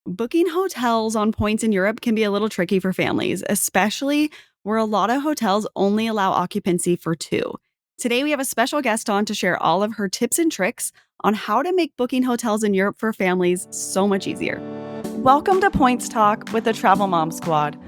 Booking hotels on points in Europe can be a little tricky for families, especially where a lot of hotels only allow occupancy for two. Today, we have a special guest on to share all of her tips and tricks on how to make booking hotels in Europe for families so much easier. Welcome to Points Talk with the Travel Mom Squad.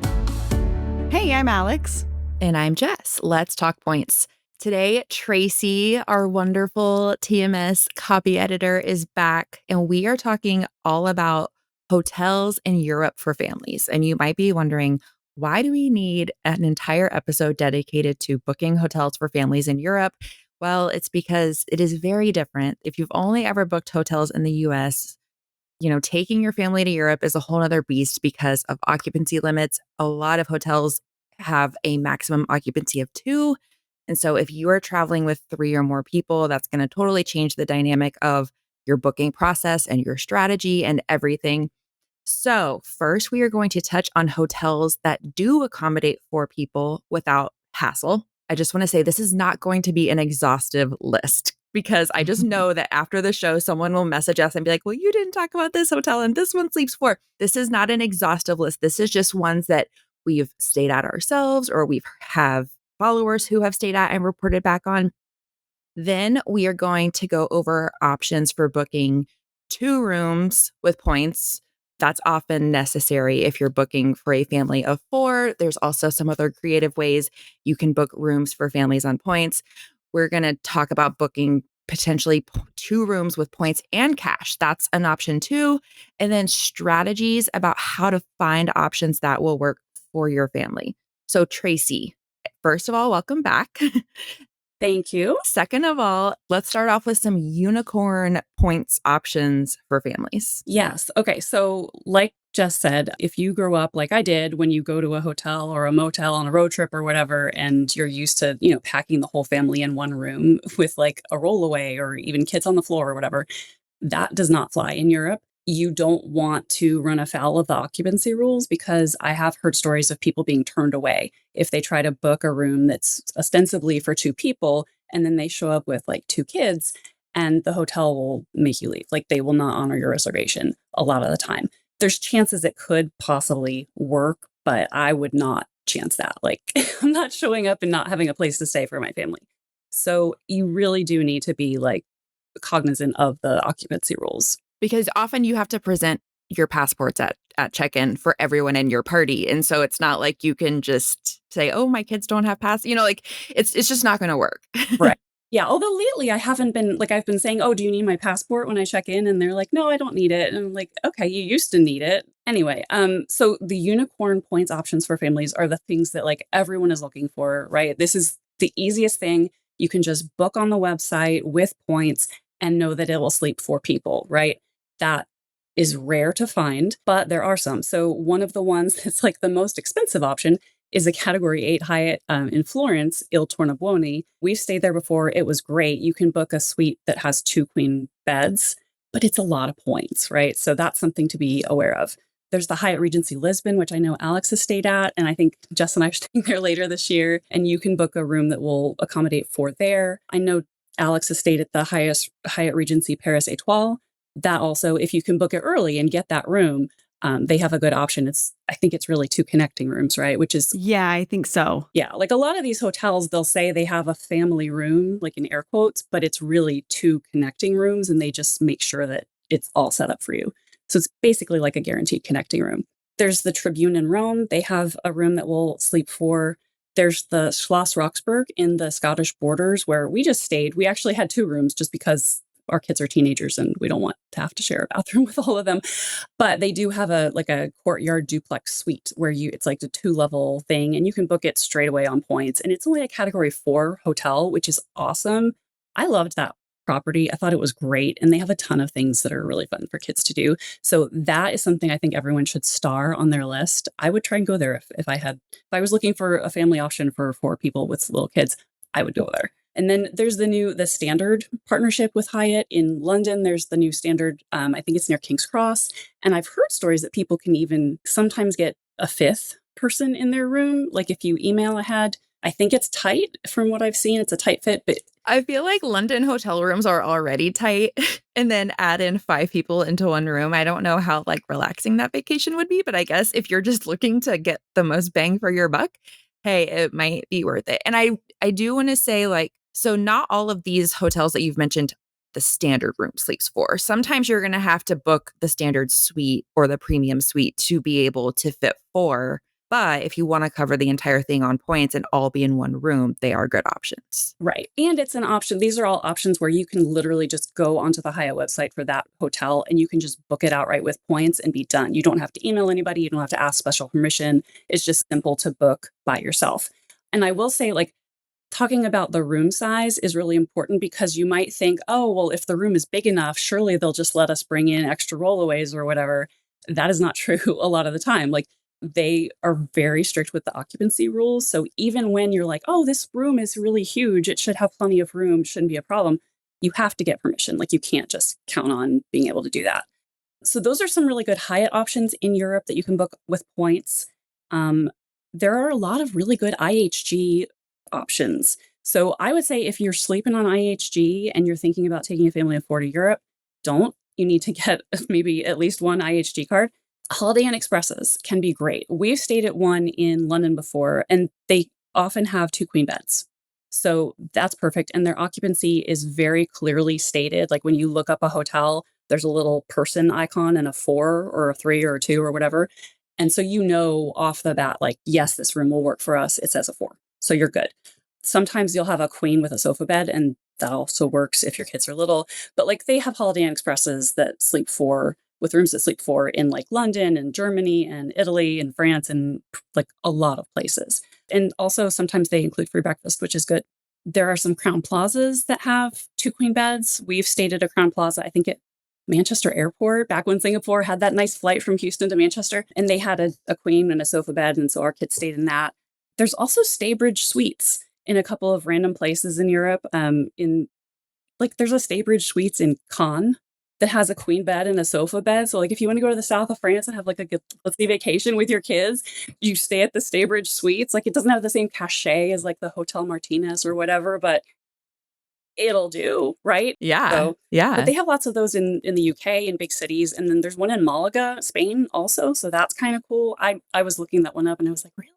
Hey, I'm Alex. And I'm Jess. Let's talk points. Today, Traci, our wonderful TMS copy editor, is back, and we are talking all about hotels in Europe for families. And you might be wondering, why do we need an entire episode dedicated to booking hotels for families in Europe? Well, it's because it is very different. If you've only ever booked hotels in the US, taking your family to Europe is a whole other beast because of occupancy limits. A lot of hotels have a maximum occupancy of two. And so if you are traveling with three or more people, that's going to totally change the dynamic of your booking process and your strategy and everything. So, first, we are going to touch on hotels that do accommodate four people without hassle. I just want to say this is not going to be an exhaustive list because I just know that after the show, someone will message us and be like, well, you didn't talk about this hotel and this one sleeps four. This is not an exhaustive list. This is just ones that we've stayed at ourselves or we have followers who have stayed at and reported back on. Then we are going to go over options for booking two rooms with points. That's often necessary if you're booking for a family of four. There's also some other creative ways you can book rooms for families on points. We're going to talk about booking potentially two rooms with points and cash. That's an option too. And then strategies about how to find options that will work for your family. So, Traci, first of all, welcome back. Thank you. Second of all, let's start off with some unicorn points options for families. Yes. Okay. So, like Jess said, if you grow up like I did, when you go to a hotel or a motel on a road trip or whatever, and you're used to, packing the whole family in one room with like a rollaway or even kids on the floor or whatever, that does not fly in Europe. You don't want to run afoul of the occupancy rules because I have heard stories of people being turned away if they try to book a room that's ostensibly for two people and then they show up with like two kids and the hotel will make you leave. Like they will not honor your reservation a lot of the time. There's chances it could possibly work, but I would not chance that. Like I'm not showing up and not having a place to stay for my family. So you really do need to be like cognizant of the occupancy rules. Because often you have to present your passports at check-in for everyone in your party. And so it's not like you can just say, oh, my kids don't have pass. It's just not going to work. Right. Yeah. Although lately I haven't been like, I've been saying, oh, do you need my passport when I check in? And they're like, no, I don't need it. And I'm like, okay, you used to need it. Anyway, so the unicorn points options for families are the things that like everyone is looking for, right? This is the easiest thing. You can just book on the website with points and know that it will sleep for people, right? That is rare to find, but there are some. So one of the ones that's like the most expensive option is a Category 8 Hyatt in Florence, Il Tornabuoni. We've stayed there before. It was great. You can book a suite that has two queen beds, but it's a lot of points, right? So that's something to be aware of. There's the Hyatt Regency Lisbon, which I know Alex has stayed at, and I think Jess and I are staying there later this year, and you can book a room that will accommodate for there. I know Alex has stayed at the Hyatt Regency Paris Étoile. That also, if you can book it early and get that room, they have a good option. I think it's really two connecting rooms, right? Which is, Yeah, I think so. yeah, like a lot of these hotels, they'll say they have a family room, like in air quotes, but it's really two connecting rooms and they just make sure that it's all set up for you. So it's basically like a guaranteed connecting room. There's the Tribune in Rome. They have a room that will sleep for. There's the Schloss Roxburgh in the Scottish borders where we just stayed. We actually had two rooms just because our kids are teenagers and we don't want to have to share a bathroom with all of them. But they do have a courtyard duplex suite where it's like a 2-level thing and you can book it straight away on points. And it's only a Category 4 hotel, which is awesome. I loved that property. I thought it was great. And they have a ton of things that are really fun for kids to do. So that is something I think everyone should star on their list. I would try and go there if I was looking for a family option for 4 people with little kids, I would go there. And then there's the Standard partnership with Hyatt in London. There's the new Standard, I think it's near King's Cross. And I've heard stories that people can even sometimes get a 5th person in their room. Like if you email ahead, I think it's tight from what I've seen. It's a tight fit, but I feel like London hotel rooms are already tight and then add in 5 people into one room. I don't know how, like, relaxing that vacation would be, but I guess if you're just looking to get the most bang for your buck, hey, it might be worth it. And I do wanna say, like, so not all of these hotels that you've mentioned, the standard room sleeps 4. Sometimes you're gonna have to book the standard suite or the premium suite to be able to fit 4. But if you wanna cover the entire thing on points and all be in one room, they are good options. Right. And it's an option. These are all options where you can literally just go onto the Hyatt website for that hotel and you can just book it outright with points and be done. You don't have to email anybody. You don't have to ask special permission. It's just simple to book by yourself. And I will say, like, talking about the room size is really important because you might think, oh, well, if the room is big enough, surely they'll just let us bring in extra rollaways or whatever. That is not true a lot of the time. Like, they are very strict with the occupancy rules. So even when you're like, oh, this room is really huge, it should have plenty of room, shouldn't be a problem, you have to get permission. Like, you can't just count on being able to do that. So those are some really good Hyatt options in Europe that you can book with points. Um, there are a lot of really good IHG options. So I would say if you're sleeping on IHG and you're thinking about taking a family of 4 to Europe, don't. You need to get maybe at least one IHG card. Holiday Inn Expresses can be great. We've stayed at one in London before, and they often have 2 queen beds. So that's perfect. And their occupancy is very clearly stated. Like, when you look up a hotel, there's a little person icon and a 4 or a 3 or a 2 or whatever. And so you know off the bat, like, yes, this room will work for us. It says a 4. So you're good. Sometimes you'll have a queen with a sofa bed, and that also works if your kids are little. But like, they have Holiday Inn Expresses that sleep 4 with rooms that sleep 4 in like London and Germany and Italy and France and like a lot of places. And also sometimes they include free breakfast, which is good. There are some Crown Plazas that have 2 queen beds. We've stayed at a Crown Plaza, I think at Manchester Airport, back when Singapore had that nice flight from Houston to Manchester. And they had a queen and a sofa bed. And so our kids stayed in that. There's also Staybridge Suites in a couple of random places in Europe. In like, there's a Staybridge Suites in Cannes that has a queen bed and a sofa bed. So like, if you want to go to the south of France and have like a good, let's say, vacation with your kids, you stay at the Staybridge Suites. Like, it doesn't have the same cachet as like the Hotel Martinez or whatever, but it'll do, right? Yeah. So, but Yeah. they have lots of those in the UK in big cities, and then there's one in Malaga, Spain, also. So that's kind of cool. I was looking that one up, and I was like, really?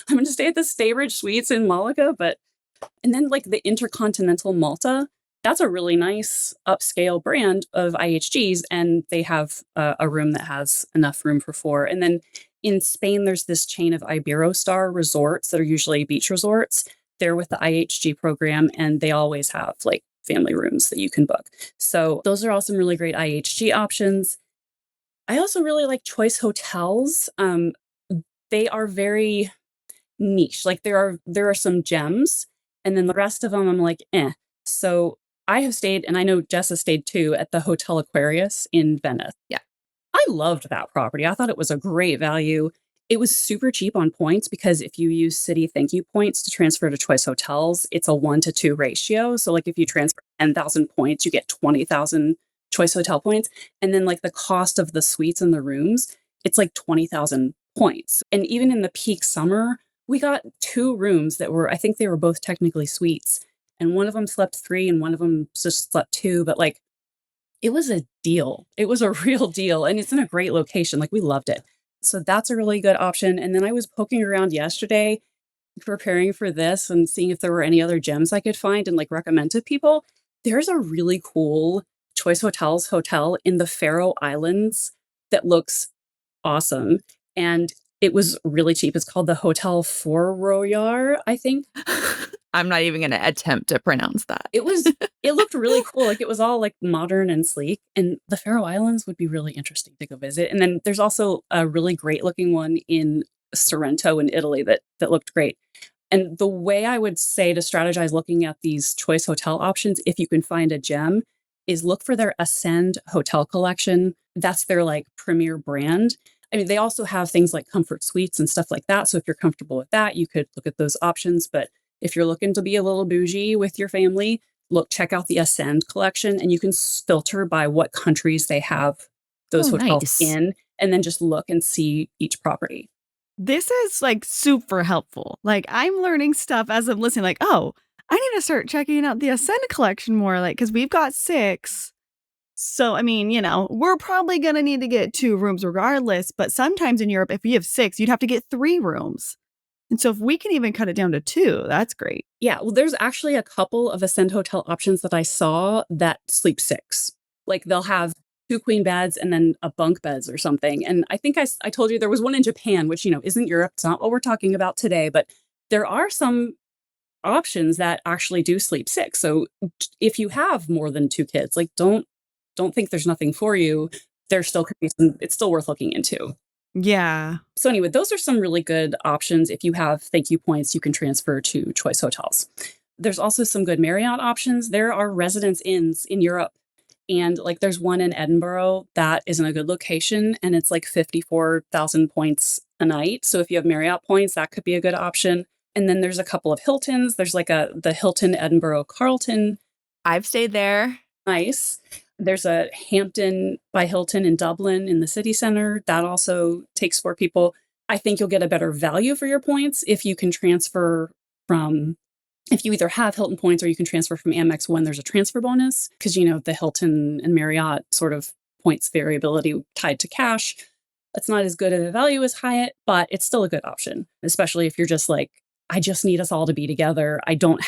I'm going to stay at the Staybridge Suites in Malaga, but and then like the Intercontinental Malta, that's a really nice upscale brand of IHGs, and they have a room that has enough room for 4. And then in Spain, there's this chain of Iberostar resorts that are usually beach resorts. They're with the IHG program, and they always have like family rooms that you can book. So those are all some really great IHG options. I also really like Choice Hotels. They are very niche. Like, there are some gems, and then the rest of them I'm like, eh. So I have stayed, and I know Jess has stayed too, at the Hotel Aquarius in Venice. Yeah. I loved that property. I thought it was a great value. It was super cheap on points because if you use city thank you points to transfer to Choice Hotels, it's a 1-to-2 ratio. So like, if you transfer 10,000 points, you get 20,000 Choice Hotel points. And then like the cost of the suites and the rooms, it's like 20,000 points. And even in the peak summer, we got 2 rooms that were, I think they were both technically suites. And one of them slept 3 and one of them just slept 2. But like, it was a deal. It was a real deal. And it's in a great location. Like, we loved it. So that's a really good option. And then I was poking around yesterday, preparing for this and seeing if there were any other gems I could find and like recommend to people. There's a really cool Choice Hotels hotel in the Faroe Islands that looks awesome. And it was really cheap. It's called the Hotel Foroyar, I think. I'm not even gonna attempt to pronounce that. It looked really cool. Like, it was all like modern and sleek. And the Faroe Islands would be really interesting to go visit. And then there's also a really great looking one in Sorrento in Italy that looked great. And the way I would say to strategize looking at these Choice Hotel options, if you can find a gem, is look for their Ascend Hotel Collection. That's their like premier brand. I mean, they also have things like Comfort Suites and stuff like that. So if you're comfortable with that, you could look at those options. But if you're looking to be a little bougie with your family, check out the Ascend collection, and you can filter by what countries they have those Oh, hotels nice. in, and then just look and see each property. This is like super helpful. Like, I'm learning stuff as I'm listening, like, oh, I need to start checking out the Ascend collection more, like, because we've got 6. So, I mean, we're probably gonna need to get 2 rooms regardless, but sometimes in Europe, if you have 6, you'd have to get 3 rooms. And so if we can even cut it down to 2, that's great. Yeah, well, there's actually a couple of Ascend Hotel options that I saw that sleep 6. Like, they'll have 2 queen beds and then a bunk beds or something, and I think I told you there was one in Japan, which, isn't Europe, it's not what we're talking about today, but there are some options that actually do sleep 6, so if you have more than 2 kids, like, don't think there's nothing for you. There still could be some it's still worth looking into. Yeah. So anyway, those are some really good options. If you have thank you points, you can transfer to Choice Hotels. There's also some good Marriott options. There are residence inns in Europe. And like there's one in Edinburgh that is in a good location and it's like 54,000 points a night. So if you have Marriott points, that could be a good option. And then there's a couple of Hiltons. There's like the Hilton Edinburgh Carlton. I've stayed there. Nice. There's a Hampton by Hilton in Dublin in the city center. That also takes 4 people. I think you'll get a better value for your points if you can transfer from if you either have Hilton points or you can transfer from Amex when there's a transfer bonus, because the Hilton and Marriott sort of points variability tied to cash. It's not as good of a value as Hyatt, but it's still a good option, especially if you're just like, I just need us all to be together. I don't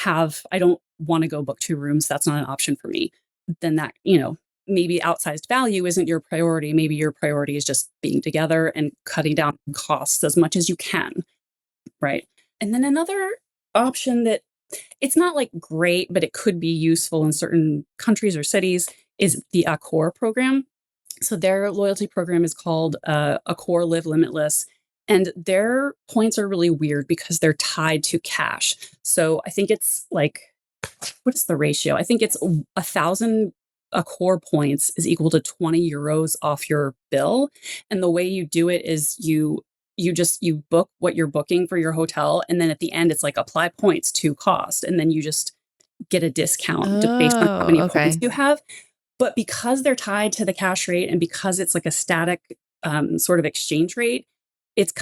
want to go book 2 rooms. That's not an option for me. Then that, maybe outsized value isn't your priority. Maybe your priority is just being together and cutting down costs as much as you can. Right. And then another option that it's not like great, but it could be useful in certain countries or cities is the Accor program. So their loyalty program is called Accor Live Limitless. And their points are really weird because they're tied to cash. So I think it's like, what is the ratio? I think it's 1,000 Accor points is equal to 20 euros off your bill. And the way you do it is you book what you're booking for your hotel, and then at the end it's like apply points to cost, and then you just get a discount based on how Oh, many points okay. you have. But because they're tied to the cash rate and because it's like a static sort of exchange rate, it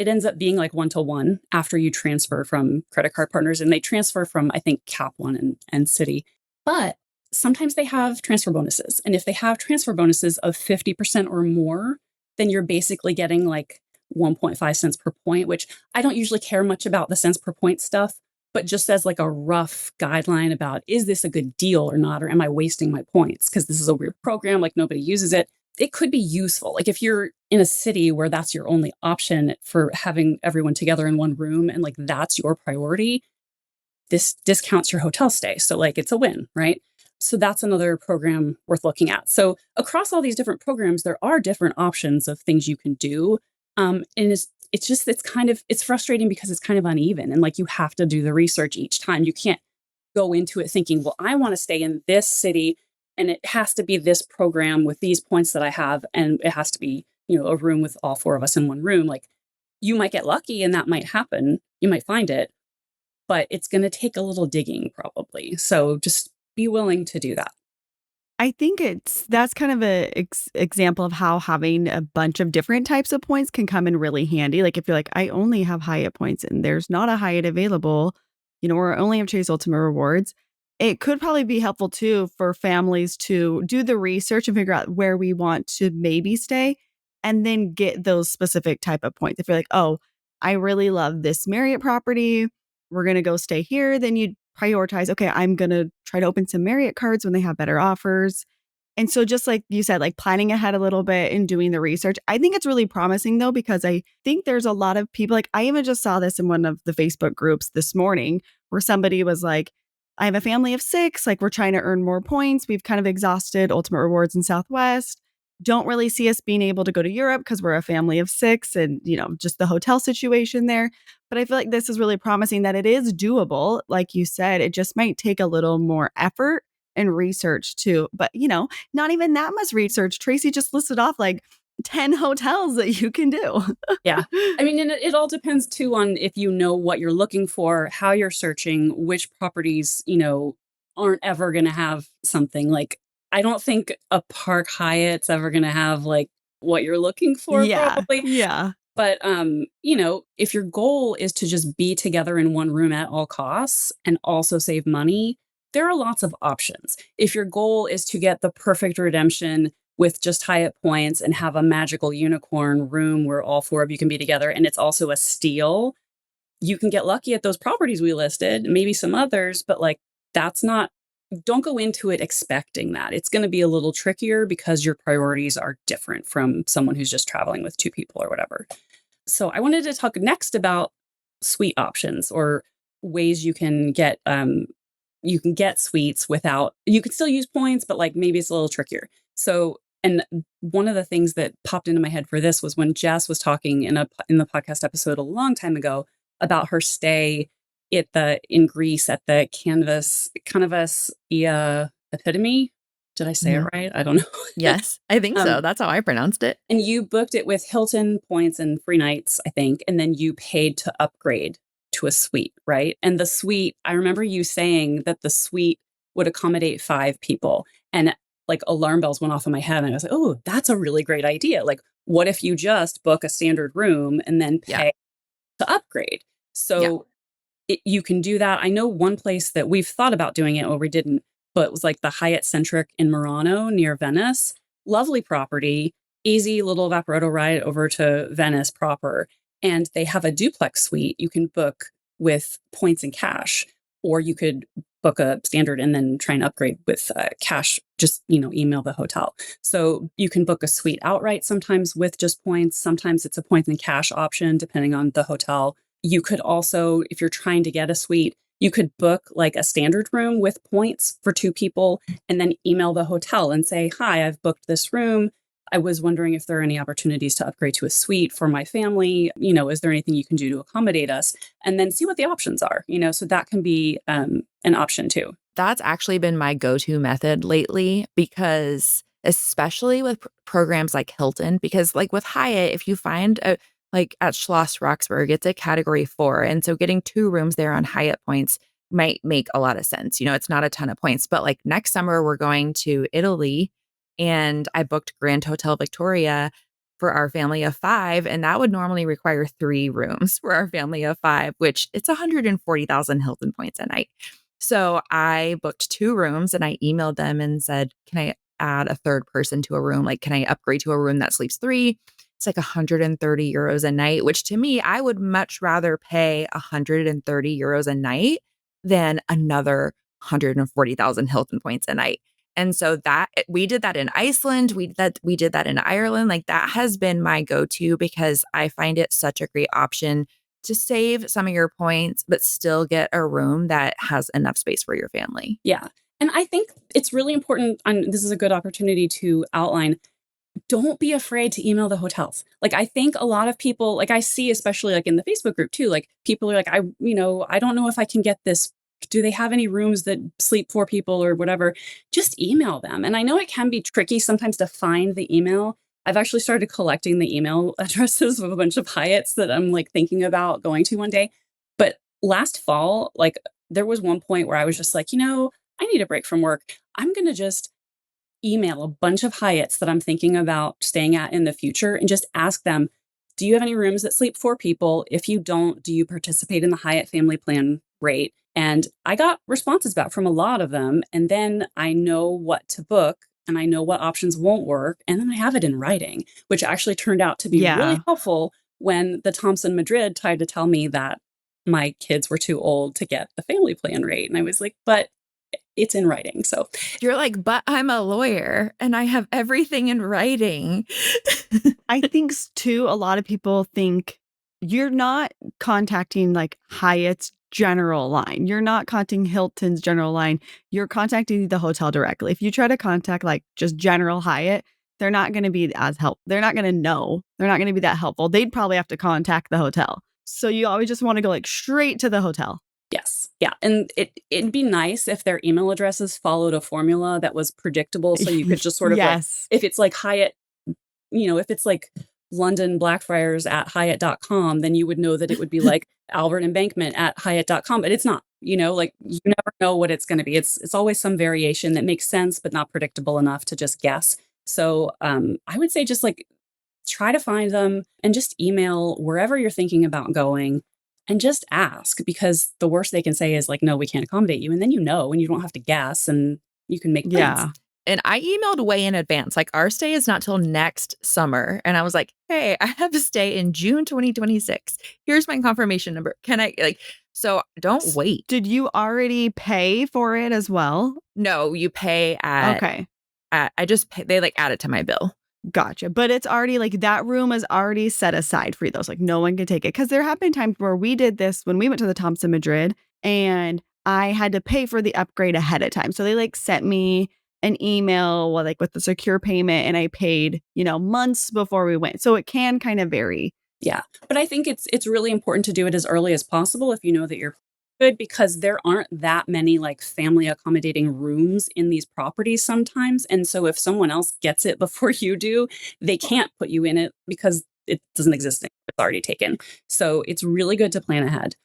ends up being like 1-to-1 after you transfer from credit card partners, and they transfer from I think Cap One and Citi. But sometimes they have transfer bonuses, and if they have transfer bonuses of 50% or more, then you're basically getting like 1.5 cents per point, which I don't usually care much about the cents per point stuff, but just as like a rough guideline about is this a good deal or not, or am I wasting my points? Because this is a weird program, like nobody uses it. It could be useful. Like if you're in a city where that's your only option for having everyone together in one room and like that's your priority, this discounts your hotel stay. So like it's a win, right? So that's another program worth looking at. So across all these different programs, there are different options of things you can do. And it's frustrating because it's kind of uneven and like you have to do the research each time. You can't go into it thinking, well, I want to stay in this city and it has to be this program with these points that I have. And it has to be, a room with all 4 of us in one room. Like you might get lucky and that might happen. You might find it, but it's going to take a little digging probably. So just be willing to do that. I think that's kind of a example of how having a bunch of different types of points can come in really handy. Like if you're like, I only have Hyatt points and there's not a Hyatt available, or I only have Chase Ultimate Rewards, it could probably be helpful too for families to do the research and figure out where we want to maybe stay and then get those specific type of points. If you're like, oh, I really love this Marriott property, we're gonna go stay here, then you prioritize, okay, I'm going to try to open some Marriott cards when they have better offers. And so just like you said, like planning ahead a little bit and doing the research. I think it's really promising though, because I think there's a lot of people, like I even just saw this in one of the Facebook groups this morning where somebody was like, I have a family of 6, like we're trying to earn more points. We've kind of exhausted Ultimate Rewards in Southwest. Don't really see us being able to go to Europe because we're a family of 6 and, just the hotel situation there. But I feel like this is really promising that it is doable. Like you said, it just might take a little more effort and research too. But, not even that much research. Traci just listed off like 10 hotels that you can do. Yeah. I mean, and it all depends too on if you know what you're looking for, how you're searching, which properties, aren't ever going to have something like, I don't think a Park Hyatt's ever going to have like what you're looking for, Yeah. probably. Yeah. But, if your goal is to just be together in one room at all costs and also save money, there are lots of options. If your goal is to get the perfect redemption with just Hyatt points and have a magical unicorn room where all four of you can be together and it's also a steal, you can get lucky at those properties we listed, maybe some others, but like that's not, don't go into it expecting that. It's going to be a little trickier because your priorities are different from someone who's just traveling with two people or whatever. So I wanted to talk next about suite options or ways you can get suites without, you can still use points, but like maybe it's a little trickier. So, and one of the things that popped into my head for this was when Jess was talking in the podcast episode a long time ago about her stay in Greece at the Canvas Epitome. Did I say it Mhm. right? I don't know. Yes, I think um, so. That's how I pronounced it. and you booked it with Hilton points and free nights, I think, and then you paid to upgrade to a suite, right? And the suite, I remember you saying that the suite would accommodate 5 people. And like alarm bells went off in my head. And I was like, oh, that's a really great idea. Like, what if you just book a standard room and then Yeah. pay to upgrade? Yeah. So you can do that. I know one place that we've thought about doing it or we didn't, but it was like the Hyatt Centric in Murano near Venice. Lovely property, easy little Vaporetto ride over to Venice proper. And they have a duplex suite you can book with points and cash, or you could book a standard and then try and upgrade with cash, just, email the hotel. So you can book a suite outright sometimes with just points. Sometimes it's a points and cash option, depending on the hotel. You could also, if you're trying to get a suite, you could book like a standard room with points for 2 people and then email the hotel and say, hi, I've booked this room. I was wondering if there are any opportunities to upgrade to a suite for my family. Is there anything you can do to accommodate us? And then see what the options are, so that can be an option too. That's actually been my go-to method lately because especially with programs like Hilton, because like with Hyatt, if you find a like at Schloss Roxburgh, it's a category 4. And so getting 2 rooms there on Hyatt points might make a lot of sense. It's not a ton of points, but like next summer we're going to Italy and I booked Grand Hotel Victoria for our family of 5, and that would normally require 3 rooms for our family of 5, which it's 140,000 Hilton points a night. So I booked 2 rooms and I emailed them and said, "Can I add a third person to a room? Like, can I upgrade to a room that sleeps 3?" It's like 130 euros a night, which to me, I would much rather pay 130 euros a night than another 140,000 Hilton points a night. And so that we did that in Iceland, we did that in Ireland. Like that has been my go-to because I find it such a great option to save some of your points, but still get a room that has enough space for your family. Yeah. And I think it's really important. And this is a good opportunity to outline, don't be afraid to email the hotels. Like, I think a lot of people, like I see, especially like in the Facebook group too, like people are like, I don't know if I can get this. Do they have any rooms that sleep 4 people or whatever? Just email them. And I know it can be tricky sometimes to find the email. I've actually started collecting the email addresses of a bunch of Hyatts that I'm like thinking about going to one day. But last fall, like there was one point where I was just like, I need a break from work. I'm going to just email a bunch of Hyatts that I'm thinking about staying at in the future and just ask them, do you have any rooms that sleep 4 people? If you don't, do you participate in the Hyatt family plan rate? And I got responses back from a lot of them. And then I know what to book and I know what options won't work. And then I have it in writing, which actually turned out to be really Yeah. helpful when the Thompson Madrid tried to tell me that my kids were too old to get the family plan rate. And I was like, but it's in writing. So You're like, "But I'm a lawyer and I have everything in writing." I think too, a lot of people think you're not contacting like Hyatt's general line. You're not contacting Hilton's general line. You're contacting the hotel directly. If you try to contact like just general Hyatt, they're not going to be as help. They're not going to know. They're not going to be that helpful. They'd probably have to contact the hotel. So you always just want to go like straight to the hotel. yes. Yeah. And it'd be nice if their email addresses followed a formula that was predictable. So you could just sort of like, Yes. if it's like Hyatt, if it's like London Blackfriars at Hyatt.com, then you would know that it would be like Albert Embankment at Hyatt.com. But it's not, like you never know what it's going to be. It's always some variation that makes sense, but not predictable enough to just guess. So I would say just like try to find them and just email wherever you're thinking about going and just ask, because the worst they can say is like, no, we can't accommodate you. And then and you don't have to guess and you can make plans. Yeah. And I emailed way in advance. Like, our stay is not till next summer. And I was like, hey, I have a stay in June 2026. Here's my confirmation number. Can I, like, so don't wait. Did you already pay for it as well? No, you pay Okay. I just pay, they like add it to my bill. Gotcha. But it's already like that room is already set aside for those. Like no one can take it. Cause there have been times where we did this when we went to the Thompson Madrid and I had to pay for the upgrade ahead of time. So they like sent me an email like with the secure payment and I paid, months before we went. So it can kind of vary. Yeah. But I think it's really important to do it as early as possible if you know that you're good, because there aren't that many like family accommodating rooms in these properties sometimes. And so if someone else gets it before you do, they can't put you in it because it doesn't exist anymore. It's already taken. So it's really good to plan ahead.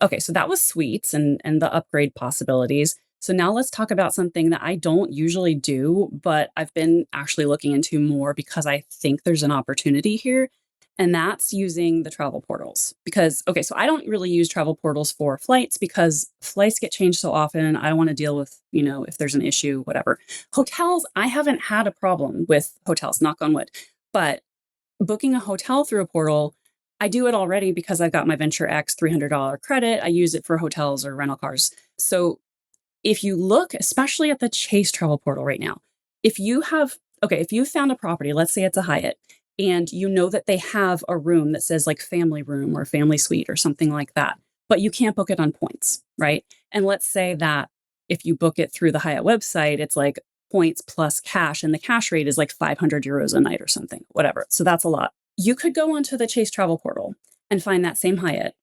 Okay, so that was suites and the upgrade possibilities. So now let's talk about something that I don't usually do, but I've been actually looking into more because I think there's an opportunity here. And that's using the travel portals. Because, okay, so I don't really use travel portals for flights because flights get changed so often. I don't want to deal with, if there's an issue, whatever. Hotels, I haven't had a problem with hotels, knock on wood. But booking a hotel through a portal, I do it already because I've got my Venture X $300 credit. I use it for hotels or rental cars. So if you look, especially at the Chase travel portal right now, if you found a property, let's say it's a Hyatt, and you know that they have a room that says like family room or family suite or something like that, but you can't book it on points, right? And let's say that if you book it through the Hyatt website, it's like points plus cash, and the cash rate is like 500 euros a night or something, whatever. So that's a lot. You could go onto the Chase travel portal and find that same Hyatt,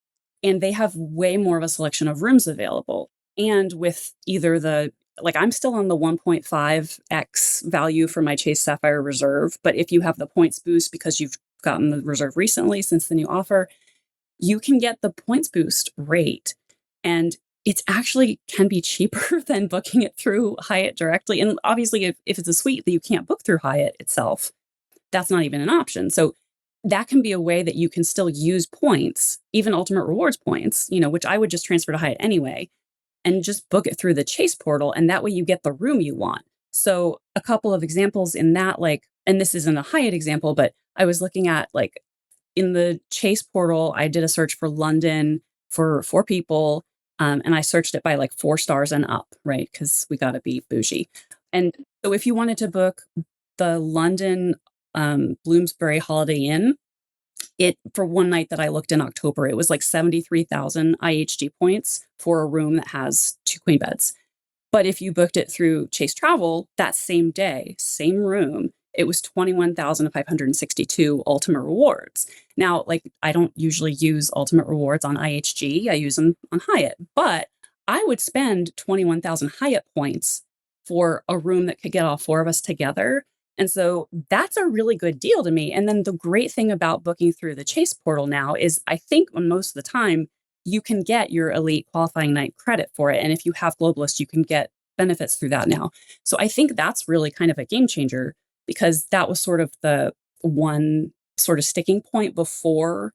and they have way more of a selection of rooms available. And with either I'm still on the 1.5x value for my Chase Sapphire Reserve, but if you have the points boost because you've gotten the reserve recently since the new offer, you can get the points boost rate. And it's actually can be cheaper than booking it through Hyatt directly. And obviously, if it's a suite that you can't book through Hyatt itself, that's not even an option. So that can be a way that you can still use points, even Ultimate Rewards points, which I would just transfer to Hyatt anyway, and just book it through the Chase portal. And that way you get the room you want. So a couple of examples in that, and this isn't a Hyatt example, but I was looking at in the Chase portal, I did a search for London for 4 people. And I searched it by 4 stars and up, right? Because we got to be bougie. And so if you wanted to book the London Bloomsbury Holiday Inn, it for one night that I looked in October, it was 73,000 IHG points for a room that has 2 queen beds. But if you booked it through Chase Travel that same day, same room, it was 21,562 Ultimate Rewards. Now, I don't usually use Ultimate Rewards on IHG. I use them on Hyatt, but I would spend 21,000 Hyatt points for a room that could get all 4 of us together. And so that's a really good deal to me. And then the great thing about booking through the Chase portal now is I think most of the time you can get your elite qualifying night credit for it. And if you have Globalist, you can get benefits through that now. So I think that's really kind of a game changer, because that was sort of the one sort of sticking point before,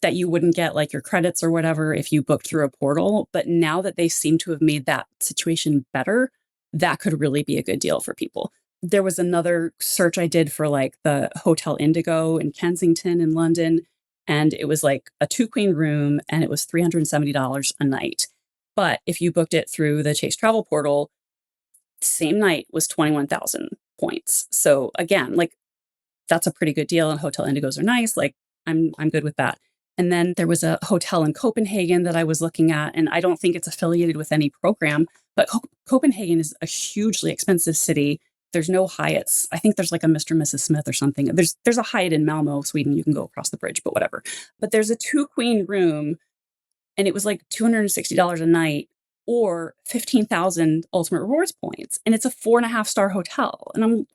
that you wouldn't get your credits or whatever if you booked through a portal. But now that they seem to have made that situation better, that could really be a good deal for people. There was another search I did for the Hotel Indigo in Kensington in London, and it was a 2-queen room, and it was $370 a night. But if you booked it through the Chase Travel portal, same night was 21,000 points. So again, that's a pretty good deal, and Hotel Indigos are nice. I'm good with that. And then there was a hotel in Copenhagen that I was looking at, and I don't think it's affiliated with any program, but Copenhagen is a hugely expensive city. There's no Hyatts. I think there's a Mr. and Mrs. Smith or something. There's a Hyatt in Malmo, Sweden. You can go across the bridge, but whatever. But there's a 2-queen room, and it was $260 a night or 15,000 Ultimate Rewards points. And it's a 4.5-star hotel. And I'm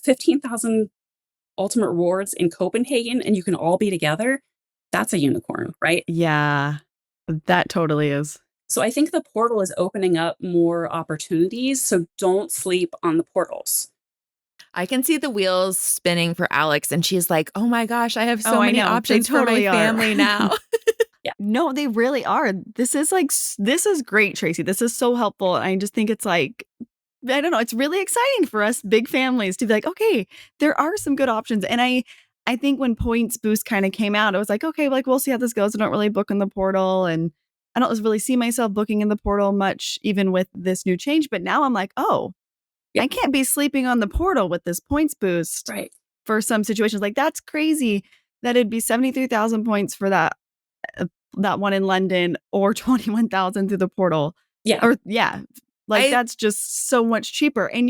15,000 Ultimate Rewards in Copenhagen, and you can all be together. That's a unicorn, right? Yeah, that totally is. So I think the portal is opening up more opportunities. So don't sleep on the portals. I can see the wheels spinning for Alex, and she's like, "Oh my gosh, I have Oh, so I many know. They options for my totally are. family now." Yeah. No, they really are. This is like this is great, Tracy. This is so helpful. I just think it's like I don't know, it's really exciting for us big families to be like, okay, there are some good options. And I think when Points Boost kind of came out, I was like, okay, like we'll see how this goes. I don't really book in the portal and I don't really see myself booking in the portal much, even with this new change. But now I'm like, oh, Yeah. I can't be sleeping on the portal with this Points Boost Right. for some situations. Like that's crazy that it'd be 73,000 points for that one in London or 21,000 through the portal. Yeah. Or yeah, like I that's just so much cheaper. And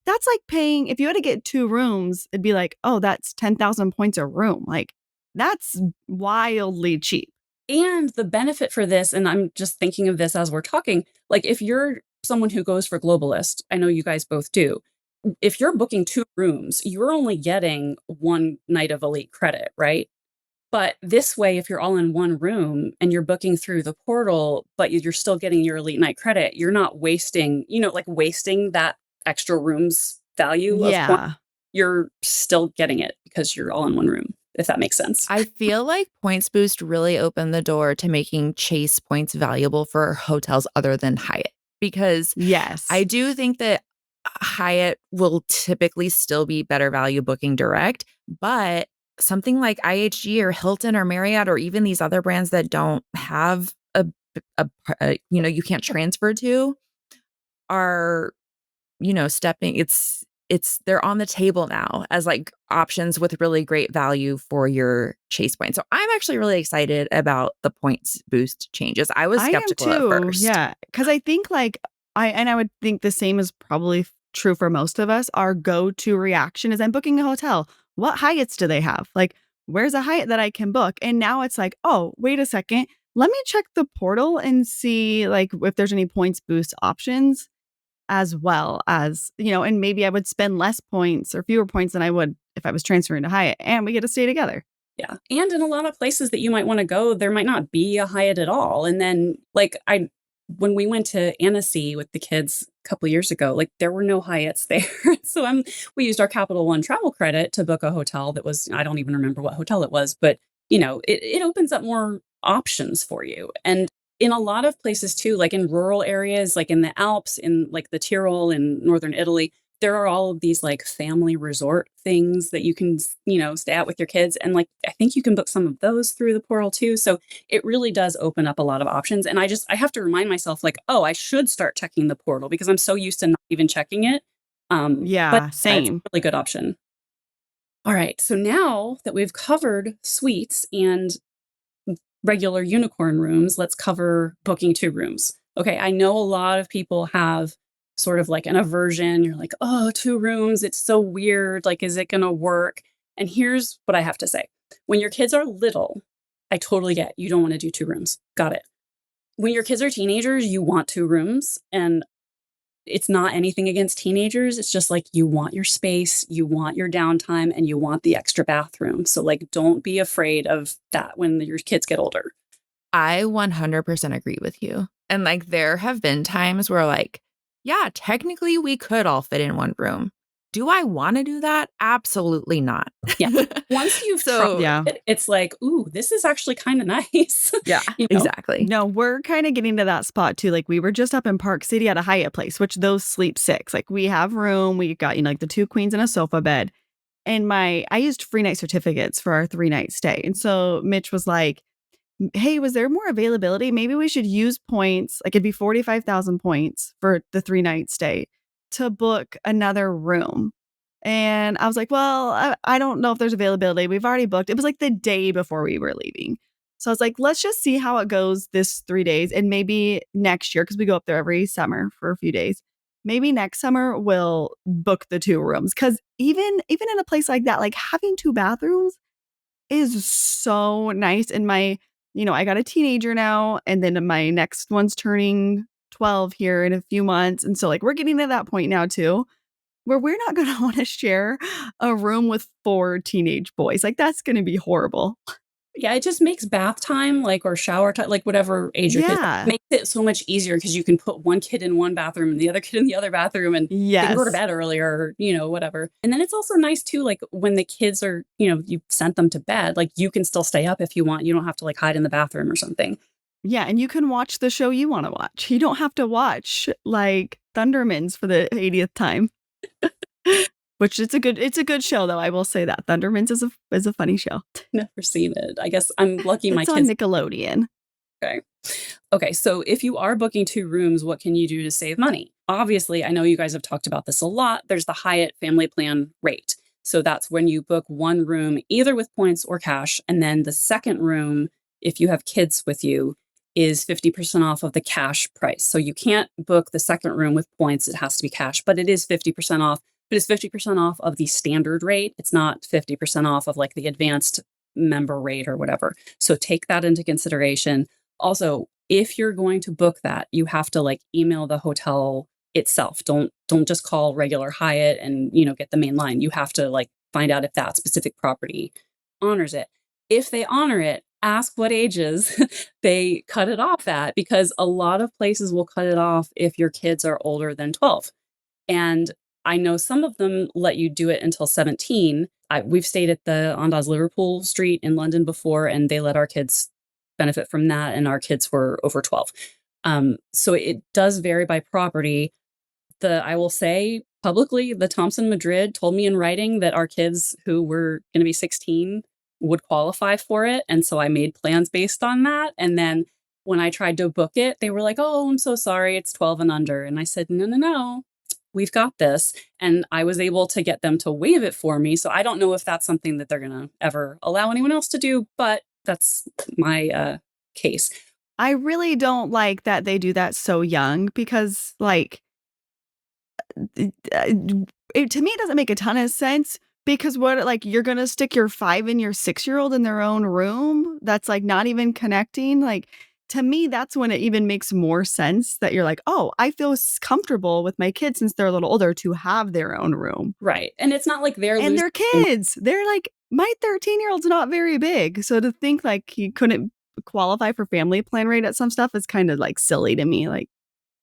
that's like paying if you had to get 2 rooms, it'd be like, "Oh, that's 10,000 points a room." Like that's wildly cheap. And the benefit for this, and I'm just thinking of this as we're talking, like if you're someone who goes for globalist, I know you guys both do. If you're booking 2 rooms, you're only getting 1 night of elite credit, right? But this way, if you're all in one room and you're booking through the portal, but you're still getting your elite night credit, you're not wasting, like wasting that extra room's value of points. Yeah. You're still getting it because you're all in one room, if that makes sense. I feel like Points Boost really opened the door to making Chase points valuable for hotels other than Hyatt, because I Yes. do think that Hyatt will typically still be better value booking direct, but something like IHG or Hilton or Marriott or even these other brands that don't have you can't transfer to are, stepping it's they're on the table now as like options with really great value for your Chase points. So I'm actually really excited about the Points Boost changes. I was I am skeptical at too. first. Yeah, cuz I think like I would think the same is probably true for most of us. Our go-to reaction is I'm booking a hotel. What Hyatts do they have? Like where's a Hyatt that I can book? And now it's like, "Oh, wait a second. Let me check the portal and see like if there's any points boost options as well as, and maybe I would spend less points or fewer points than I would if I was transferring to Hyatt and we get to stay together." Yeah. And in a lot of places that you might want to go, there might not be a Hyatt at all. And then when we went to Annecy with the kids a couple years ago, like there were no Hyatts there. So we used our Capital One travel credit to book a hotel that was, I don't even remember what hotel it was, but it opens up more options for you. And in a lot of places too, like in rural areas, like in the Alps, in like the Tyrol in northern Italy, there are all of these like family resort things that you can, stay out with your kids. And like, I think you can book some of those through the portal too. So it really does open up a lot of options. And I have to remind myself like, oh, I should start checking the portal because I'm so used to not even checking it. But Yeah, yeah, it's a same. really good option. All right. So now that we've covered suites and regular unicorn rooms, let's cover booking 2 rooms. Okay, I know a lot of people have sort of like an aversion. You're like, oh, 2 rooms, it's so weird. Like, is it going to work? And here's what I have to say. When your kids are little, I totally get you don't want to do 2 rooms. Got it. When your kids are teenagers, you want 2 rooms. And it's not anything against teenagers. It's just like you want your space, you want your downtime, and you want the extra bathroom. So, like, don't be afraid of that when your kids get older. I 100% agree with you. And like there have been times where like, yeah, technically we could all fit in one room. Do I want to do that? Absolutely not. Yeah. Once you've tried So, Yeah. it, it's like, ooh, this is actually kind of nice. yeah, you know? exactly. No, we're kind of getting to that spot too. Like we were just up in Park City at a Hyatt place, which those sleep 6. Like we have room. We got, like the 2 queens and a sofa bed. And I used free night certificates for our 3-night stay. And so Mitch was like, "Hey, was there more availability? Maybe we should use points. Like it'd be 45,000 points for the 3-night stay to book another room." And I was like, "Well, I don't know if there's availability. We've already booked." It was like the day before we were leaving. So I was like, "Let's just see how it goes this 3 days and maybe next year because we go up there every summer for a few days. Maybe next summer we'll book the 2 rooms cuz even in a place like that, like having 2 bathrooms is so nice. And I got a teenager now, and then my next one's turning 12 here in a few months. And so, like, we're getting to that point now, too, where we're not going to want to share a room with 4 teenage boys. Like, that's going to be horrible. Yeah, it just makes bath time, like, or shower time, like, whatever age your kids Yeah. makes it so much easier because you can put one kid in one bathroom and the other kid in the other bathroom, and they can go to Yes. bed earlier, or, whatever. And then it's also nice too, like, when the kids are, you've sent them to bed, like, you can still stay up if you want. You don't have to, like, hide in the bathroom or something. Yeah, and you can watch the show you wanna watch. You don't have to watch, like, Thundermans for the 80th time. Which it's a good show, though, I will say that. Thundermans is a funny show. Never seen it. I guess I'm lucky my It's on kids. Nickelodeon. Okay. Okay, so if you are booking 2 rooms, what can you do to save money? Obviously, I know you guys have talked about this a lot. There's the Hyatt family plan rate. So that's when you book 1 room either with points or cash, and then the second room, if you have kids with you, is 50% off of the cash price. So you can't book the second room with points, it has to be cash, but it is 50% off. But it's 50% off of the standard rate. It's not 50% off of like the advanced member rate or whatever. So take that into consideration. Also, if you're going to book that, you have to like email the hotel itself. Don't just call regular Hyatt and, get the main line. You have to like find out if that specific property honors it. If they honor it, ask what ages they cut it off at, because a lot of places will cut it off if your kids are older than 12. And I know some of them let you do it until 17. We've stayed at the Andaz Liverpool Street in London before, and they let our kids benefit from that, and our kids were over 12. So it does vary by property. I will say publicly, the Thompson Madrid told me in writing that our kids who were going to be 16 would qualify for it. And so I made plans based on that. And then when I tried to book it, they were like, "Oh, I'm so sorry. It's 12 and under." And I said, "No, no, no. We've got this." And I was able to get them to waive it for me. So I don't know if that's something that they're going to ever allow anyone else to do, but that's my case. I really don't like that they do that so young because, like, to me, it doesn't make a ton of sense because what, like, you're gonna stick your 5 and your 6-year-old in their own room that's, like, not even connecting? Like, to me, that's when it even makes more sense that you're like, "Oh, I feel comfortable with my kids since they're a little older to have their own room." Right. And it's not like they're And losing. they're kids. They're like my 13-year-old's not very big, so to think, like, he couldn't qualify for family plan rate at some stuff is kinda, like, silly to me, like,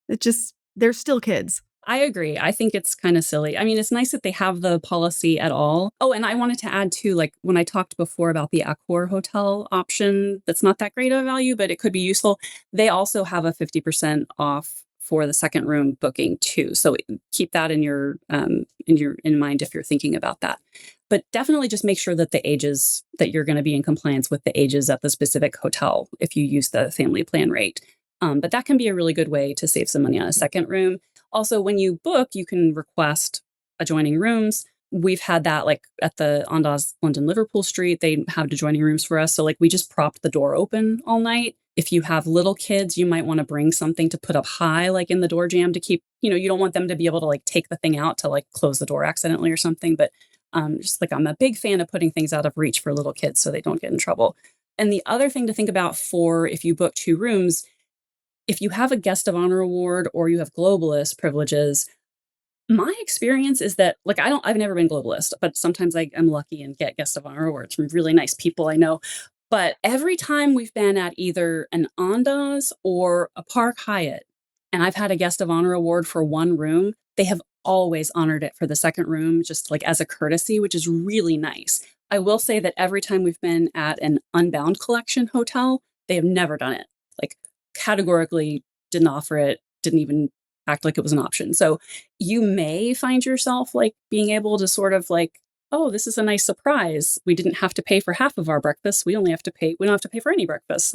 it just they're still kids. I agree. I think it's kind of silly. I mean, it's nice that they have the policy at all. Oh, and I wanted to add too, like when I talked before about the Accor hotel option, that's not that great of a value, but it could be useful. They also have a 50% off for the second room booking too. So keep that in mind if you're thinking about that. But definitely just make sure that the ages that you're going to be in compliance with the ages at the specific hotel if you use the family plan rate. But that can be a really good way to save some money on a second room. Also, when you book, you can request adjoining rooms. We've had that like at the Andaz London Liverpool Street, they have adjoining rooms for us. So like we just propped the door open all night. If you have little kids, you might want to bring something to put up high, like in the door jamb to keep, you don't want them to be able to like take the thing out to like close the door accidentally or something. But just like I'm a big fan of putting things out of reach for little kids so they don't get in trouble. And the other thing to think about for if you book 2 rooms, if you have a guest of honor award or you have globalist privileges, my experience is that like I've never been globalist, but sometimes I am lucky and get guest of honor awards from really nice people I know. But every time we've been at either an Andaz or a Park Hyatt, and I've had a guest of honor award for 1 room, they have always honored it for the second room, just like as a courtesy, which is really nice. I will say that every time we've been at an Unbound Collection hotel, they have never done it. Like categorically didn't offer it, didn't even act like it was an option. So you may find yourself like being able to sort of like, "Oh, this is a nice surprise. We didn't have to pay for half of our breakfast. We don't have to pay for any breakfast."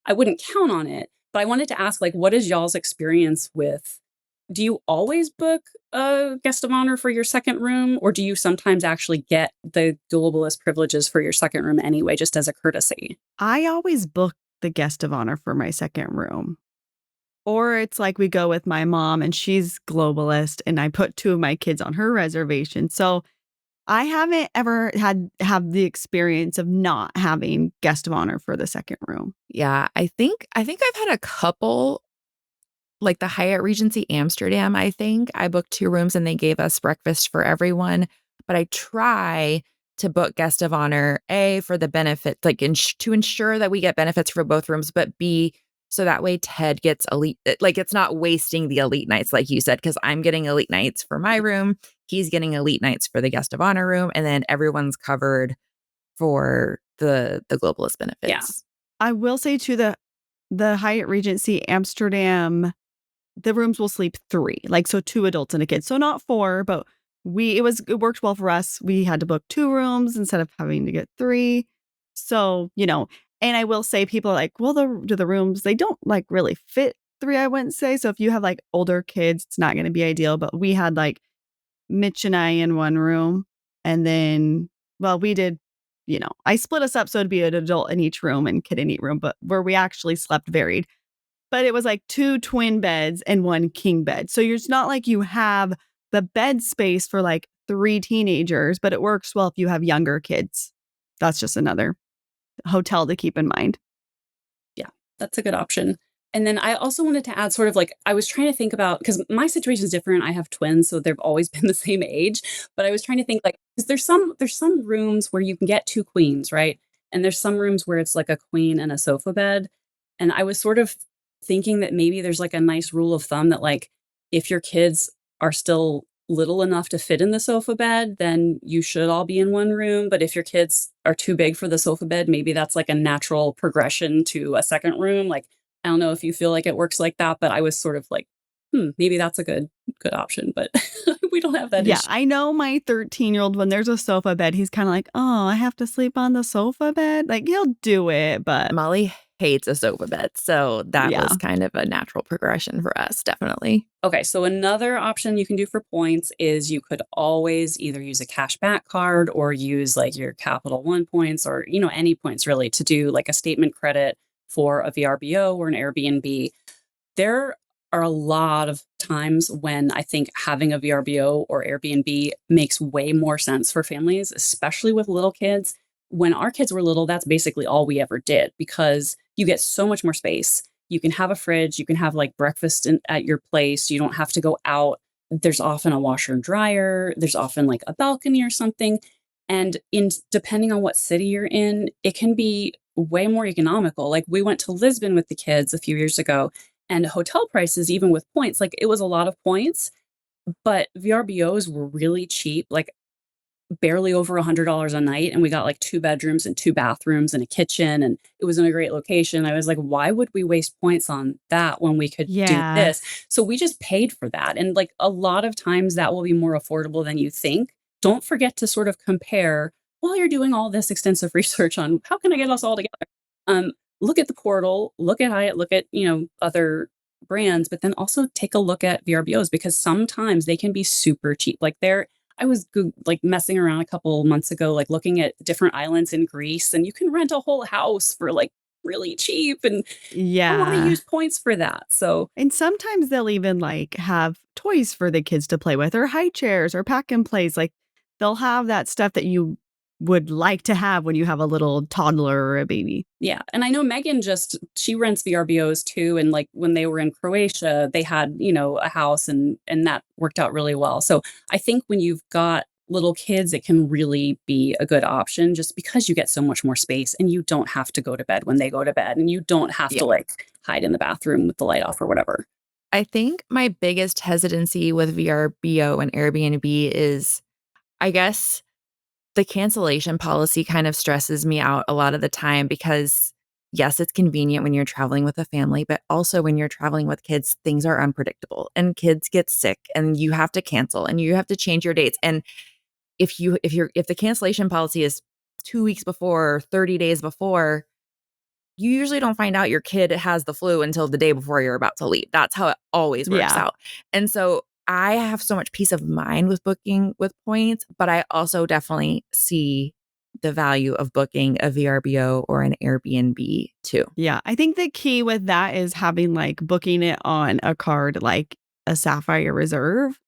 I wouldn't count on it. But I wanted to ask, like, what is y'all's experience with, do you always book a guest of honor for your second room? Or do you sometimes actually get the globalist privileges for your second room anyway, just as a courtesy? I always book the guest of honor for my second room. Or it's like we go with my mom and she's globalist and I put 2 of my kids on her reservation. So I haven't ever have the experience of not having guest of honor for the second room. Yeah, I think I've had a couple, like the Hyatt Regency Amsterdam, I think. I booked 2 rooms and they gave us breakfast for everyone, but I try to book guest of honor, A, for the benefit, like to ensure that we get benefits for both rooms, but B, so that way Ted gets elite, like it's not wasting the elite nights, like you said, because I'm getting elite nights for my room. He's getting elite nights for the guest of honor room. And then everyone's covered for the globalist Yeah. benefits. I will say too, the Hyatt Regency Amsterdam, the rooms will sleep 3, like, so 2 adults and a kid. So not 4, but it worked well for us. We had to book 2 rooms instead of having to get 3. So, and I will say people are like, well, the rooms, they don't like really fit 3, I wouldn't say. So if you have like older kids, it's not going to be ideal. But we had like Mitch and I in one room. And then, well, we did, I split us up so it'd be an adult in each room and kid in each room, but where we actually slept varied. But it was like 2 twin beds and 1 king bed. So it's not like you have the bed space for like 3 teenagers, but it works well if you have younger kids. That's just another hotel to keep in mind. Yeah, that's a good option. And then I also wanted to add sort of like I was trying to think about because my situation is different. I have twins, so they've always been the same age. But I was trying to think like because there's some rooms where you can get 2 queens, right? And there's some rooms where it's like a queen and a sofa bed. And I was sort of thinking that maybe there's like a nice rule of thumb that like if your kids are still little enough to fit in the sofa bed, then you should all be in one room. But if your kids are too big for the sofa bed, maybe that's like a natural progression to a second room. Like, I don't know if you feel like it works like that, but I was sort of like, maybe that's a good option. But we don't have that Yeah, issue. I know my 13-year-old, when there's a sofa bed, he's kind of like, oh, I have to sleep on the sofa bed. Like he'll do it, but Molly hates a sofa bed. So that was yeah. kind of a natural progression for us, definitely. Okay, so another option you can do for points is you could always either use a cash back card or use like your Capital One points or any points really to do like a statement credit for a VRBO or an Airbnb. There are a lot of times when I think having a VRBO or Airbnb makes way more sense for families, especially with little kids. When our kids were little, that's basically all we ever did because you get so much more space. You can have a fridge, you can have like breakfast at your place. You don't have to go out. There's often a washer and dryer, there's often like a balcony or something. And in depending on what city you're in, it can be way more economical. Like we went to Lisbon with the kids a few years ago and hotel prices, even with points, like it was a lot of points, but VRBOs were really cheap, like barely over $100 a night. And we got like 2 bedrooms and 2 bathrooms and a kitchen. And it was in a great location. I was like, why would we waste points on that when we could do Yeah. this? So we just paid for that. And like a lot of times that will be more affordable than you think. Don't forget to sort of compare while you're doing all this extensive research on how can I get us all together. Look at the portal, look at Hyatt, look at, other brands, but then also take a look at VRBOs because sometimes they can be super cheap. Like I was like messing around a couple months ago, like looking at different islands in Greece, and you can rent a whole house for like really cheap. And I want to Yeah. use points for that. So And sometimes they'll even like have toys for the kids to play with or high chairs or pack and plays. Like they'll have that stuff that you would like to have when you have a little toddler or a baby. yeah. And I know Megan she rents VRBOs too. And like when they were in Croatia, they had, a house and that worked out really well. So I think when you've got little kids, it can really be a good option just because you get so much more space and you don't have to go to bed when they go to bed and you don't have Yeah. to like hide in the bathroom with the light off or whatever. I think my biggest hesitancy with VRBO and Airbnb is, I guess, the cancellation policy kind of stresses me out a lot of the time because, yes, it's convenient when you're traveling with a family, but also when you're traveling with kids, things are unpredictable and kids get sick and you have to cancel and you have to change your dates. And if the cancellation policy is 2 weeks before, or 30 days before, you usually don't find out your kid has the flu until the day before you're about to leave. That's how it always works Yeah. out. And so I have so much peace of mind with booking with points, but I also definitely see the value of booking a VRBO or an Airbnb too. Yeah. I think the key with that is having like booking it on a card like a Sapphire Reserve,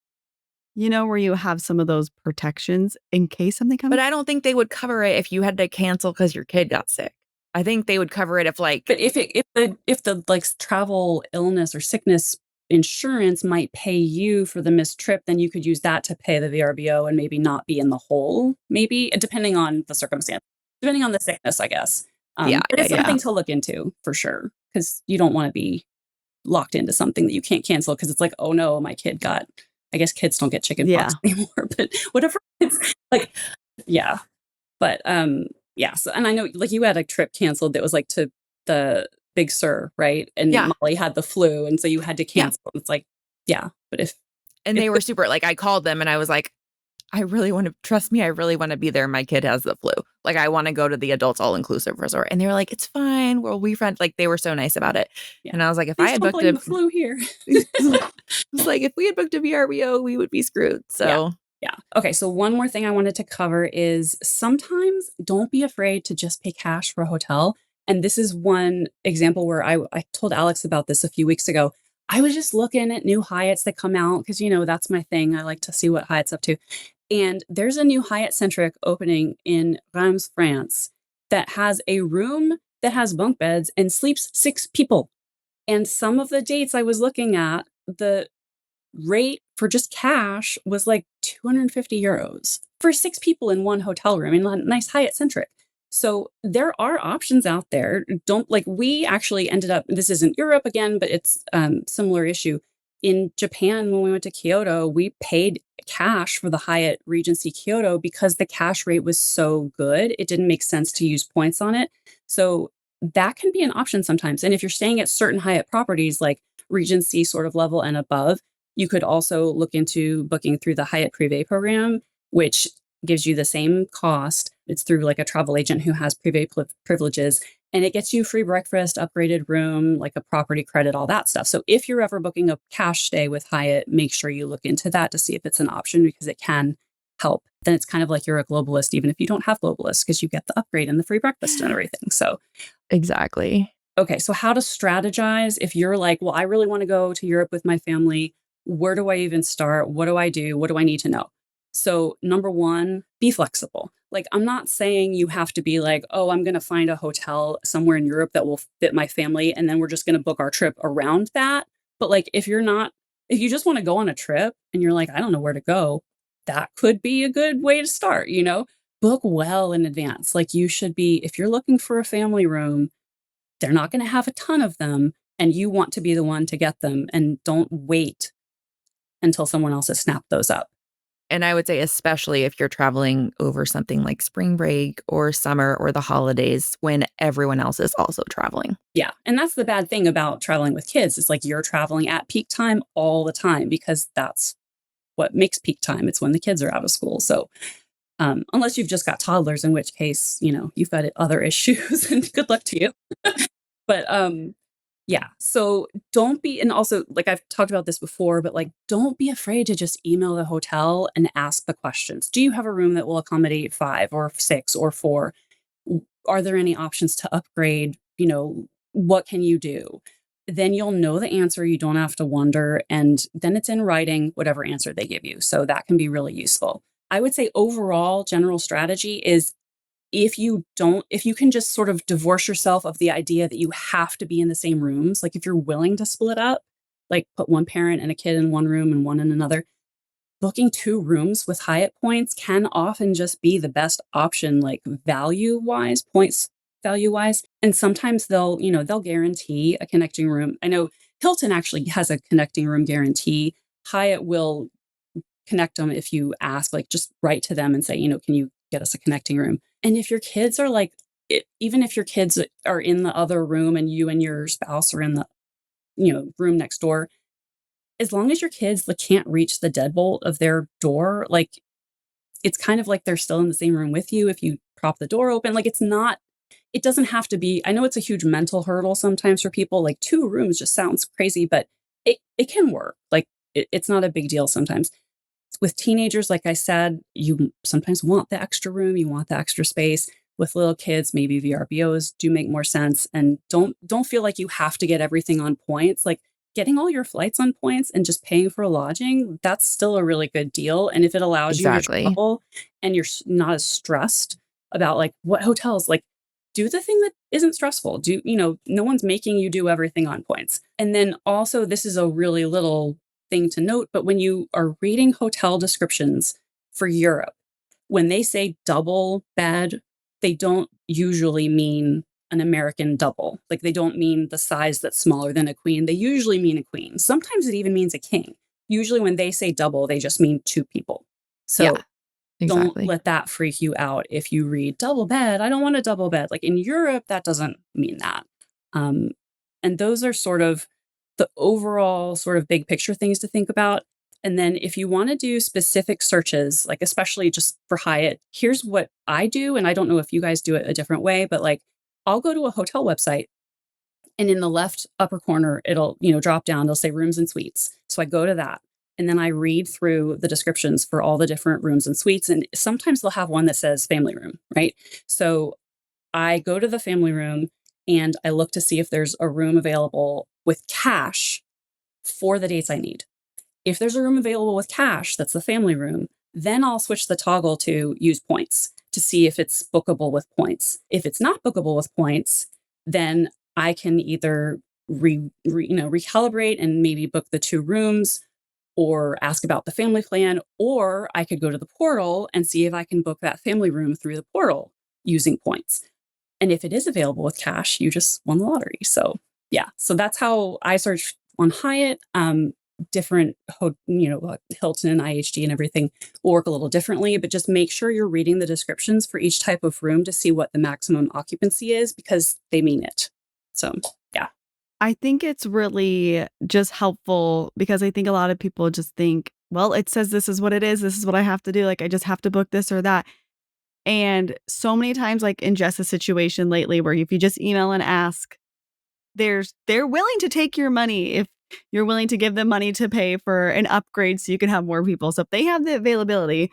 where you have some of those protections in case something comes. But I don't think they would cover it if you had to cancel because your kid got sick. I think they would cover it if like But if the like travel illness or sickness insurance might pay you for the missed trip, then you could use that to pay the VRBO and maybe not be in the hole, maybe depending on the circumstance, depending on the sickness, I guess. Yeah, But yeah, it's yeah. something to look into for sure, because you don't want to be locked into something that you can't cancel because it's like, oh no, my kid got, I guess kids don't get chicken pox Yeah. anymore, but whatever. It's like, yeah. But yeah. So, and I know like you had a trip canceled that was like to the Big Sur, right? And Yeah. Molly had the flu, and so you had to Yeah. cancel. It's like, yeah. But And if they were super like, I called them and I was like, I really want to trust me. I really want to be there. My kid has the flu. Like, I want to go to the adults all inclusive resort. And they were like, it's fine. We'll refund. Like, they were so nice about it. yeah, And I was like, if I please had don't booked blame a, the flu here. it was like, if we had booked a VRBO, we would be screwed. Yeah. So, Yeah. Okay. So one more thing I wanted to cover is sometimes don't be afraid to just pay cash for a hotel. And this is one example where I told Alex about this a few weeks ago. I was just looking at new Hyatts that come out because, you know, that's my thing. I like to see what Hyatt's up to. And there's a new Hyatt Centric opening in Reims, France, that has a room that has bunk beds and sleeps 6 people. And some of the dates I was looking at, the rate for just cash was like 250 euros for 6 people in one hotel room in a nice Hyatt Centric. So there are options out there. Don't like we actually ended up, this isn't Europe again, but it's similar issue. In Japan, when we went to Kyoto, we paid cash for the Hyatt Regency Kyoto because the cash rate was so good. It didn't make sense to use points on it. So that can be an option sometimes. And if you're staying at certain Hyatt properties like Regency sort of level and above, you could also look into booking through the Hyatt Privé program, which gives you the same cost. It's through like a travel agent who has privé privileges, and it gets you free breakfast, upgraded room, like a property credit, all that stuff. So if you're ever booking a cash stay with Hyatt, make sure you look into that to see if it's an option because it can help. Then it's kind of like you're a globalist, even if you don't have globalist, because you get the upgrade and the free breakfast and everything. So exactly. okay, so how to strategize if you're like, well, I really want to go to Europe with my family. Where do I even start? What do I do? What do I need to know? So, number one, be flexible. Like, I'm not saying you have to be like, oh, I'm going to find a hotel somewhere in Europe that will fit my family. And then we're just going to book our trip around that. But like, if you just want to go on a trip and you're like, I don't know where to go, that could be a good way to start, you know? Book well in advance. Like, you should be, if you're looking for a family room, they're not going to have a ton of them. And you want to be the one to get them. And don't wait until someone else has snapped those up. And I would say, especially if you're traveling over something like spring break or summer or the holidays when everyone else is also traveling. Yeah. And that's the bad thing about traveling with kids. It's like you're traveling at peak time all the time because that's what makes peak time. It's when the kids are out of school. So unless you've just got toddlers, in which case, you know, you've got other issues and good luck to you. But yeah. So don't be, and also, like I've talked about this before, but like, don't be afraid to just email the hotel and ask the questions. Do you have a room that will accommodate 5 or 6 or 4? Are there any options to upgrade? You know, what can you do? Then you'll know the answer. You don't have to wonder. And then it's in writing, whatever answer they give you. So that can be really useful. I would say overall, general strategy is if you can just sort of divorce yourself of the idea that you have to be in the same rooms, like if you're willing to split up, like put one parent and a kid in one room and one in another, booking 2 rooms with Hyatt points can often just be the best option, like value wise, points value wise. And sometimes they'll guarantee a connecting room. I know Hilton actually has a connecting room guarantee. Hyatt will connect them if you ask, like just write to them and say, can you get us a connecting room? And if your kids are like, even if your kids are in the other room and you and your spouse are in the, room next door, as long as your kids like, can't reach the deadbolt of their door, like it's kind of like they're still in the same room with you if you prop the door open. Like it doesn't have to be, I know it's a huge mental hurdle sometimes for people, like 2 rooms just sounds crazy, but it can work. Like it's not a big deal sometimes. With teenagers, like I said, you sometimes want the extra room, you want the extra space. With little kids, maybe VRBOs do make more sense. And don't feel like you have to get everything on points. Like getting all your flights on points and just paying for lodging, that's still a really good deal. And if it allows you to Exactly. travel and you're not as stressed about like what hotels, like do the thing that isn't stressful. No one's making you do everything on points. And then also, this is a really little thing to note, but when you are reading hotel descriptions for Europe, when they say double bed, they don't usually mean an American double. Like they don't mean the size that's smaller than a queen. They usually mean a queen. Sometimes it even means a king. Usually when they say double, they just mean two people. Yeah, So don't exactly. let that freak you out if you read double bed. I don't want a double bed. Like in Europe, that doesn't mean that. Um, and those are sort of the overall sort of big picture things to think about. And then if you want to do specific searches, like especially just for Hyatt, here's what I do. And I don't know if you guys do it a different way, but like I'll go to a hotel website and in the left upper corner, it'll, drop down. It'll say rooms and suites. So I go to that. And then I read through the descriptions for all the different rooms and suites. And sometimes they'll have one that says family room, right? So I go to the family room and I look to see if there's a room available with cash for the dates I need. If there's a room available with cash, that's the family room, then I'll switch the toggle to use points to see if it's bookable with points. If it's not bookable with points, then I can either recalibrate and maybe book the two rooms or ask about the family plan, or I could go to the portal and see if I can book that family room through the portal using points. And if it is available with cash, you just won the lottery. So yeah, so that's how I search on Hyatt. Different, Hilton and IHG and everything will work a little differently, but just make sure you're reading the descriptions for each type of room to see what the maximum occupancy is because they mean it. So yeah. I think it's really just helpful because I think a lot of people just think, well, it says this is what it is. This is what I have to do. Like, I just have to book this or that. And so many times, like in Jess's situation lately, where if you just email and ask, they're willing to take your money if you're willing to give them money to pay for an upgrade so you can have more people. So if they have the availability,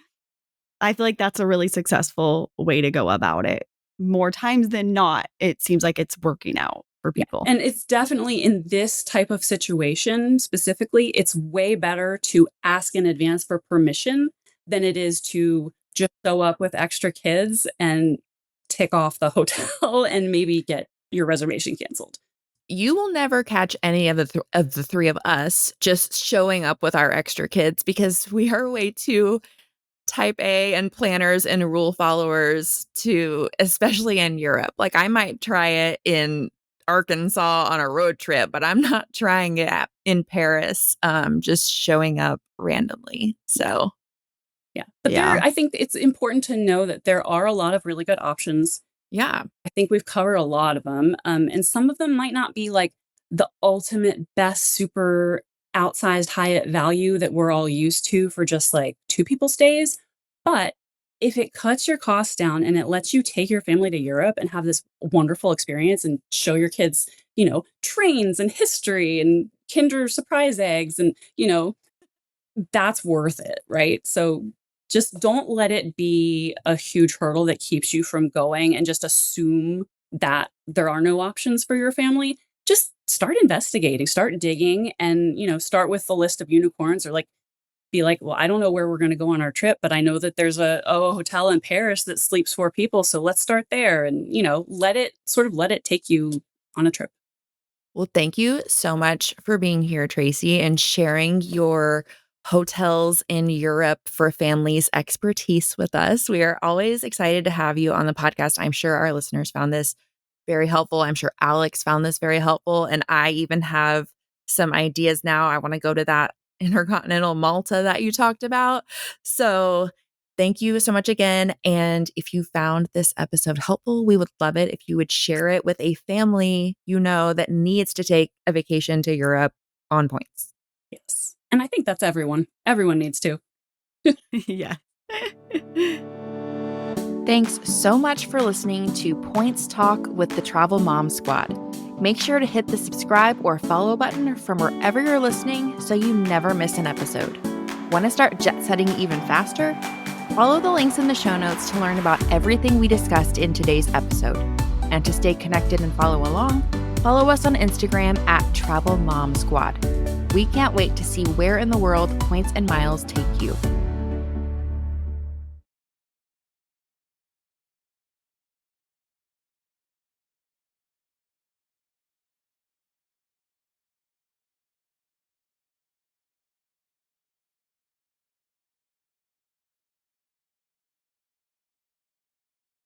I feel like that's a really successful way to go about it. More times than not, it seems like it's working out for people. And it's definitely in this type of situation specifically, it's way better to ask in advance for permission than it is to just show up with extra kids and tick off the hotel and maybe get your reservation canceled. You will never catch any of the three of us just showing up with our extra kids because we are way too type A and planners and rule followers to, especially in Europe. Like I might try it in Arkansas on a road trip, but I'm not trying it in Paris, just showing up randomly. So yeah. But I think it's important to know that there are a lot of really good options. Yeah. I think we've covered a lot of them. And some of them might not be like the ultimate best super outsized Hyatt value that we're all used to for just like two people stays. But if it cuts your costs down and it lets you take your family to Europe and have this wonderful experience and show your kids, trains and history and Kinder surprise eggs and, that's worth it, right? So just don't let it be a huge hurdle that keeps you from going and just assume that there are no options for your family. Just start investigating, start digging, and, start with the list of unicorns or like, be like, well, I don't know where we're going to go on our trip, but I know that there's a hotel in Paris that sleeps 4 people. So let's start there and, let it take you on a trip. Well, thank you so much for being here, Traci, and sharing your hotels in Europe for families expertise with us. We are always excited to have you on the podcast. I'm sure our listeners found this very helpful. I'm sure Alex found this very helpful. And I even have some ideas now. I want to go to that Intercontinental Malta that you talked about. So thank you so much again. And if you found this episode helpful, we would love it if you would share it with a family that needs to take a vacation to Europe on points. Yes. And I think that's everyone. Everyone needs to. Yeah. Thanks so much for listening to Points Talk with the Travel Mom Squad. Make sure to hit the subscribe or follow button from wherever you're listening so you never miss an episode. Want to start jet setting even faster? Follow the links in the show notes to learn about everything we discussed in today's episode. And to stay connected and follow along, follow us on Instagram at Travel Mom Squad. We can't wait to see where in the world points and miles take you.